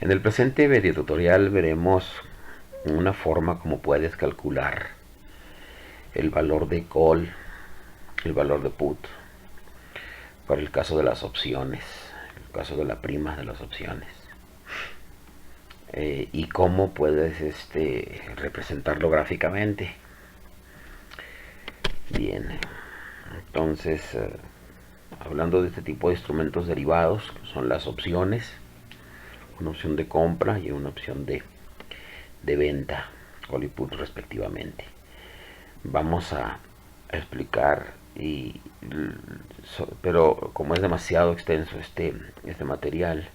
En el presente video tutorial veremos una forma como puedes calcular el valor de call, el valor de put, para el caso de las opciones, el caso de la prima de las opciones, y cómo puedes representarlo gráficamente. Bien, entonces hablando de este tipo de instrumentos derivados, que son las opciones, una opción de compra y una opción de venta, call y put respectivamente. Vamos a explicar, pero como es demasiado extenso este material,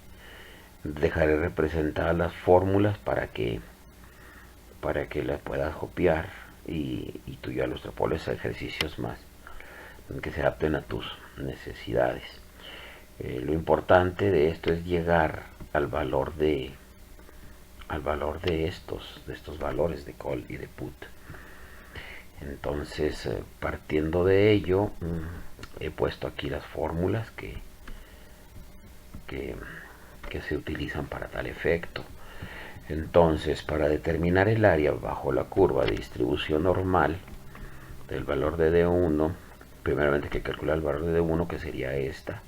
dejaré representadas las fórmulas para que las puedas copiar y tú ya los extrapoles a ejercicios más que se adapten a tus necesidades. Lo importante de esto es llegar al valor de estos valores de call y de put. Entonces, partiendo de ello, he puesto aquí las fórmulas que se utilizan para tal efecto. Entonces, para determinar el área bajo la curva de distribución normal del valor de D1, primeramente hay que calcular el valor de D1, que sería esta,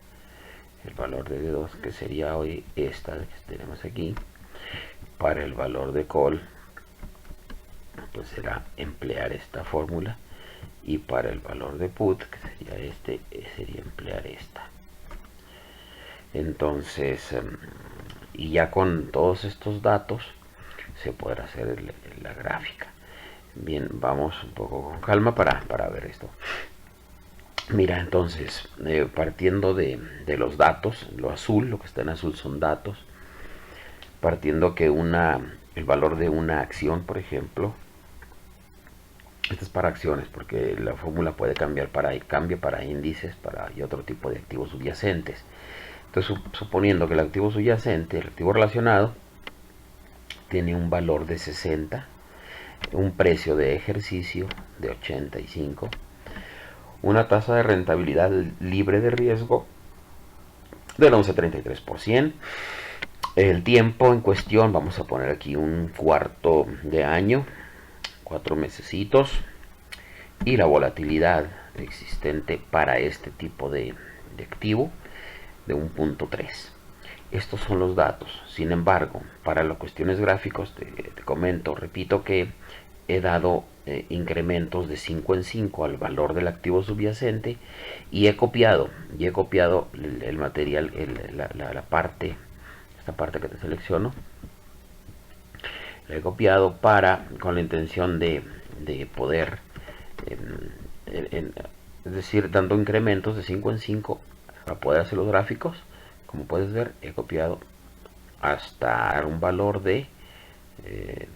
el valor de D2, que sería hoy esta que tenemos aquí. Para el valor de call, pues será emplear esta fórmula, y para el valor de put, que sería sería emplear esta. Entonces, y ya con todos estos datos se podrá hacer la gráfica. Bien, vamos un poco con calma para ver esto. Mira, entonces, partiendo de los datos, lo azul, lo que está en azul son datos, partiendo que el valor de una acción, por ejemplo, esto es para acciones, porque la fórmula puede cambia para índices y otro tipo de activos subyacentes. Entonces, suponiendo que el activo subyacente, el activo relacionado, tiene un valor de 60, un precio de ejercicio de 85, una tasa de rentabilidad libre de riesgo del 11,33%, el tiempo en cuestión, vamos a poner aquí un cuarto de año, 4 mesecitos, y la volatilidad existente para este tipo de activo de 1,3. Estos son los datos. Sin embargo, para las cuestiones gráficas te comento, repito que he dado incrementos de 5 en 5 al valor del activo subyacente, y he copiado el material, esta parte que te selecciono, la he copiado con la intención de poder, es decir, dando incrementos de 5 en 5 para poder hacer los gráficos. Como puedes ver, he copiado hasta un valor de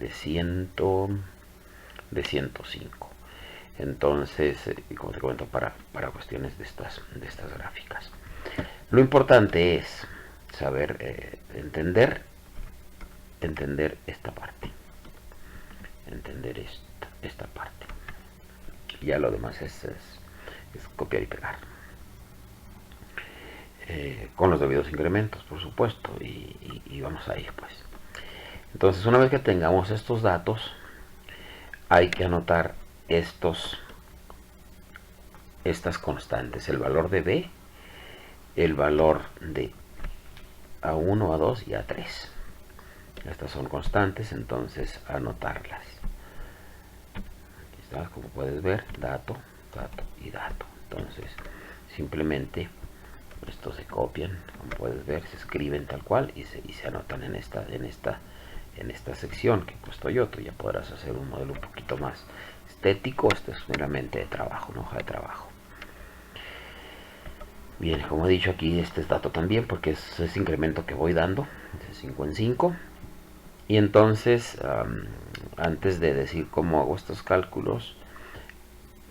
105. Entonces, como te comento, para cuestiones de estas gráficas, lo importante es saber entender esta parte, esta parte. Ya lo demás es copiar y pegar, con los debidos incrementos, por supuesto, y vamos a ir pues. Entonces, una vez que tengamos estos datos, hay que anotar estas constantes: el valor de B, el valor de A1, A2 y A3. Estas son constantes, entonces anotarlas. Aquí está, como puedes ver, dato, dato y dato. Entonces, simplemente estos se copian, como puedes ver, se escriben tal cual y se anotan en esta sección que he puesto yo. Tú ya podrás hacer un modelo un poquito más estético. Esto es meramente de trabajo, una hoja de trabajo. Bien, como he dicho aquí, este es dato también, porque es ese incremento que voy dando de 5 en 5. Y entonces, antes de decir cómo hago estos cálculos,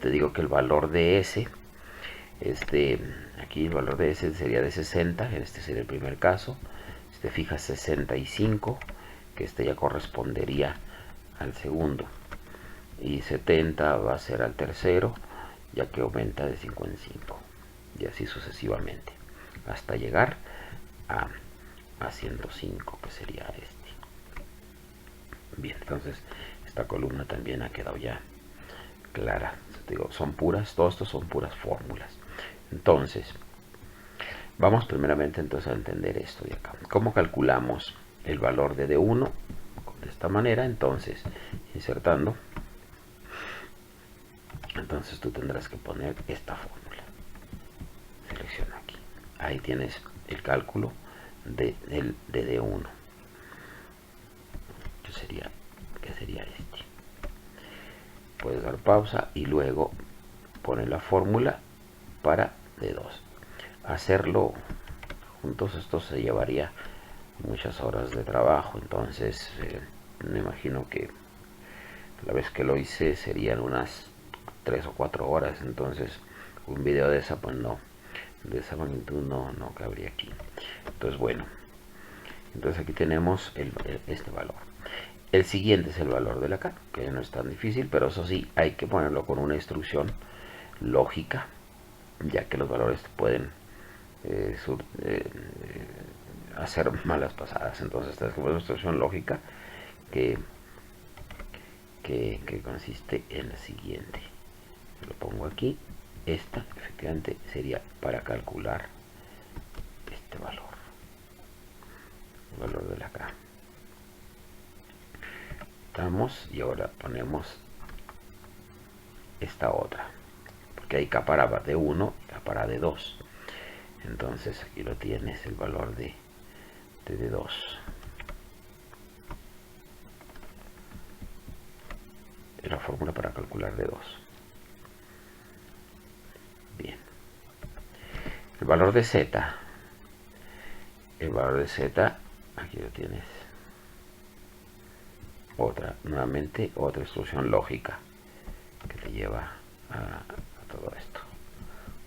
te digo que el valor de S, aquí el valor de S sería de 60, este sería el primer caso. Fija 65, que ya correspondería al segundo, y 70 va a ser al tercero, ya que aumenta de 5 en 5, y así sucesivamente, hasta llegar a a 105, que sería este. Bien, entonces esta columna también ha quedado ya clara. Digo, son puras, todo esto son puras fórmulas. Entonces, vamos primeramente entonces a entender esto de acá. ¿Cómo calculamos el valor de D1? De esta manera, entonces, insertando, entonces tú tendrás que poner esta fórmula. Selecciona aquí. Ahí tienes el cálculo de D1. ¿Qué sería este? Puedes dar pausa y luego poner la fórmula para D2. Hacerlo juntos, esto se llevaría muchas horas de trabajo, entonces me imagino que la vez que lo hice serían unas 3 o 4 horas, entonces un video de esa, pues no, de esa magnitud no cabría aquí. Entonces bueno, entonces aquí tenemos este valor. El siguiente es el valor de la K, que no es tan difícil, pero eso sí, hay que ponerlo con una instrucción lógica, ya que los valores pueden hacer malas pasadas. Entonces esta es como una instrucción lógica que consiste en la siguiente. Lo pongo aquí. Esta efectivamente sería para calcular este valor, el valor de la K. Estamos, y ahora ponemos esta otra, porque hay K para D1 y K para D2. Entonces aquí lo tienes, el valor de D2. La fórmula para calcular D2. Bien. El valor de Z. El valor de Z, aquí lo tienes. Nuevamente otra instrucción lógica que te lleva a todo esto.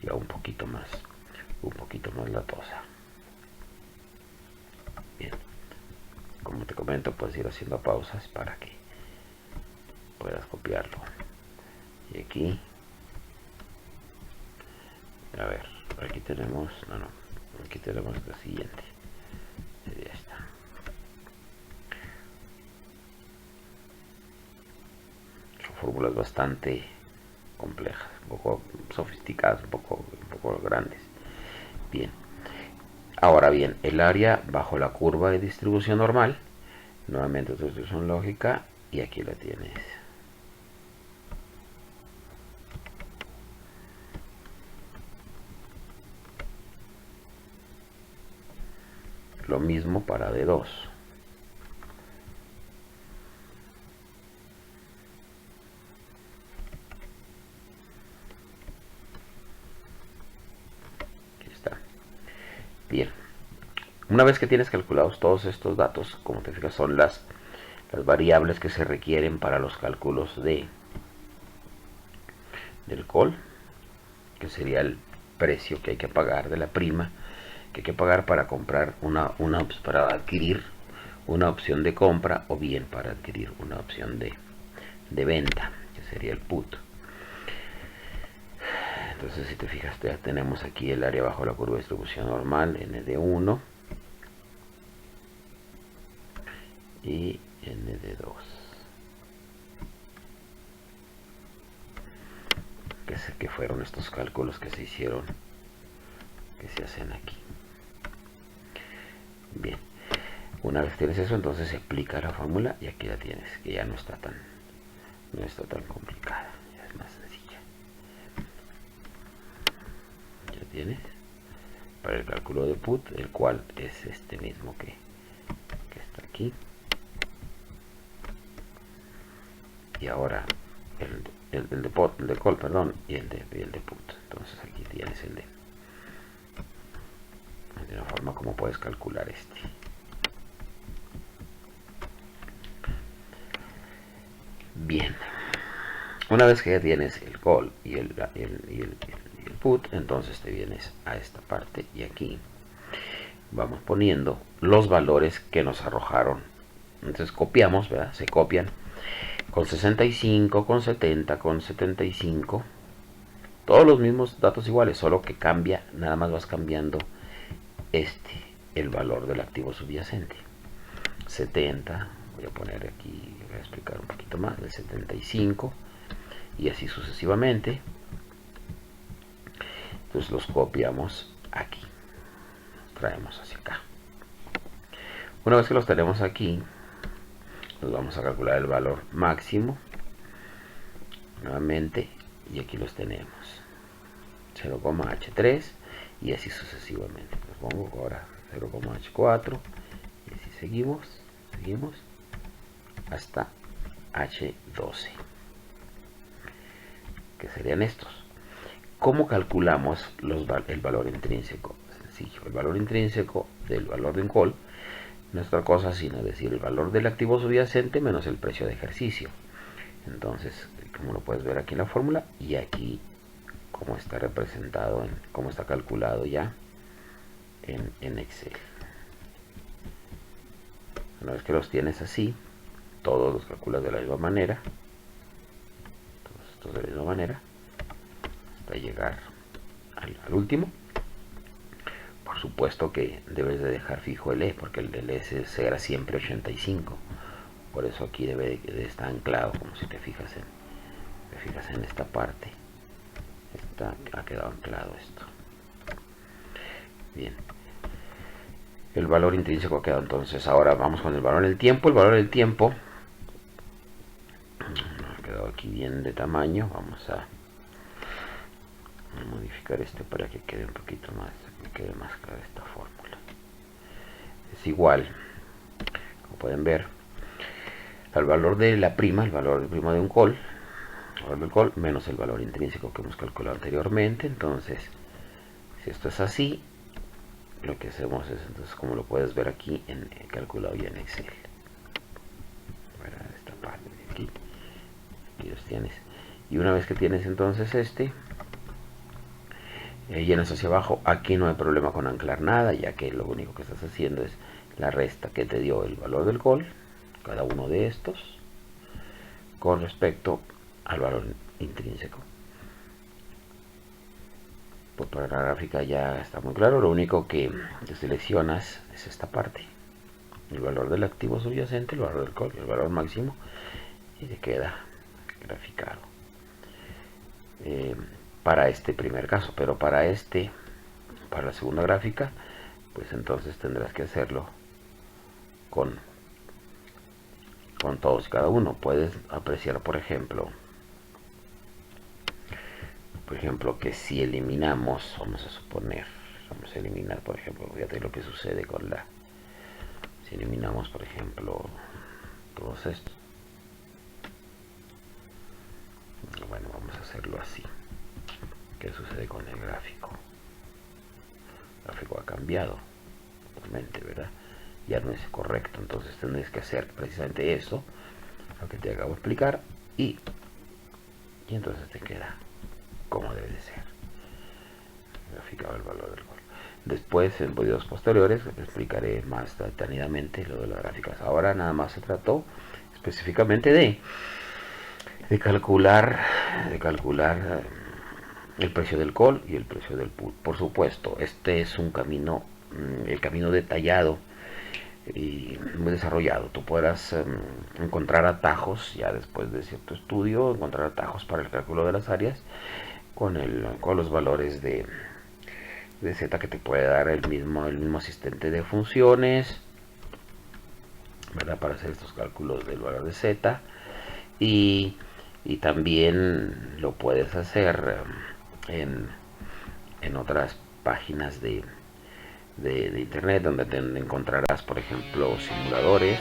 Ya un poquito más latosa. Bien. Como te comento, puedes ir haciendo pausas para que puedas copiarlo. Y aquí, a ver, aquí tenemos, aquí tenemos la siguiente. Sería esta. Son fórmulas bastante complejas, un poco sofisticadas, un poco grandes. Bien. Ahora bien, el área bajo la curva de distribución normal, nuevamente otra instrucción lógica, y aquí la tienes. Lo mismo para D2. Aquí está. Bien. Una vez que tienes calculados todos estos datos, como te fijas, son las variables que se requieren para los cálculos del call, que sería el precio que hay que pagar de la prima que hay que pagar para comprar para adquirir una opción de compra, o bien para adquirir una opción de venta, que sería el put. Entonces, si te fijas, ya tenemos aquí el área bajo la curva de distribución normal, ND1 y ND2, que fueron estos cálculos que se hicieron, que se hacen aquí. Bien, una vez tienes eso, entonces se aplica la fórmula y aquí la tienes, que ya no está tan complicada, ya es más sencilla. Ya tienes para el cálculo de put, el cual es este mismo que está aquí. Y ahora el de call, perdón, y el de put. Entonces aquí tienes el de una forma como puedes calcular este. Bien, una vez que ya tienes el call y el put, entonces te vienes a esta parte y aquí vamos poniendo los valores que nos arrojaron. Entonces copiamos, ¿verdad? Se copian con 65, con 70, con 75, todos los mismos datos iguales, solo que cambia, nada más vas cambiando el valor del activo subyacente. 70, voy a poner aquí, voy a explicar un poquito más, el 75 y así sucesivamente. Entonces los copiamos aquí, traemos hacia acá. Una vez que los tenemos aquí, nos vamos a calcular el valor máximo nuevamente, y aquí los tenemos, 0,H3 y así sucesivamente. Los pongo ahora 0,H4 y así seguimos hasta H12, que serían estos. ¿Cómo calculamos el valor intrínseco? Sencillo, el valor intrínseco del valor de un call no es otra cosa sino decir el valor del activo subyacente menos el precio de ejercicio. Entonces, como lo puedes ver aquí en la fórmula y aquí como está representado, como está calculado ya en Excel. Una vez que los tienes así, todos los calculas de la misma manera, todos estos de la misma manera, hasta llegar al último. Por supuesto que debes de dejar fijo el E, porque el del S será siempre 85. Por eso aquí debe de estar anclado, como si te fijas en esta parte. Ha quedado anclado esto. Bien. El valor intrínseco ha quedado entonces. Ahora vamos con el valor del tiempo. El valor del tiempo ha quedado aquí bien de tamaño. Vamos a modificar este para que quede un poquito más, que quede más clara esta fórmula. Es igual, como pueden ver, al valor de la prima, el valor de prima de un call, el valor del call menos el valor intrínseco que hemos calculado anteriormente. Entonces, si esto es así, lo que hacemos es, entonces, como lo puedes ver aquí, calculado ya en Excel. Esta parte de aquí los tienes. Y una vez que tienes entonces llenas hacia abajo. Aquí no hay problema con anclar nada, ya que lo único que estás haciendo es la resta que te dio el valor del call, cada uno de estos, con respecto al valor intrínseco. Pues para la gráfica ya está muy claro. Lo único que seleccionas es esta parte, el valor del activo subyacente, el valor del call, el valor máximo, y te queda graficado para este primer caso. Pero para la segunda gráfica, pues entonces tendrás que hacerlo con todos y cada uno. Puedes apreciar, por ejemplo, que si eliminamos, vamos a eliminar, por ejemplo, fíjate lo que sucede si eliminamos, por ejemplo, todos estos. Bueno, vamos a hacerlo así. ¿Qué sucede con el gráfico? El gráfico ha cambiado totalmente, ¿verdad? Ya no es correcto. Entonces tendréis que hacer precisamente eso, lo que te acabo de explicar, y entonces te queda como debe de ser graficado el valor del gol. Después, en videos posteriores, explicaré más detenidamente lo de las gráficas. Ahora nada más se trató específicamente de calcular el precio del call y el precio del put. Por supuesto, este es un camino, el camino detallado y muy desarrollado. Tú podrás encontrar atajos ya después de cierto estudio, encontrar atajos para el cálculo de las áreas con los valores de Z que te puede dar el mismo asistente de funciones, ¿verdad? Para hacer estos cálculos del valor de Z, y también lo puedes hacer en otras páginas de internet donde te encontrarás, por ejemplo, simuladores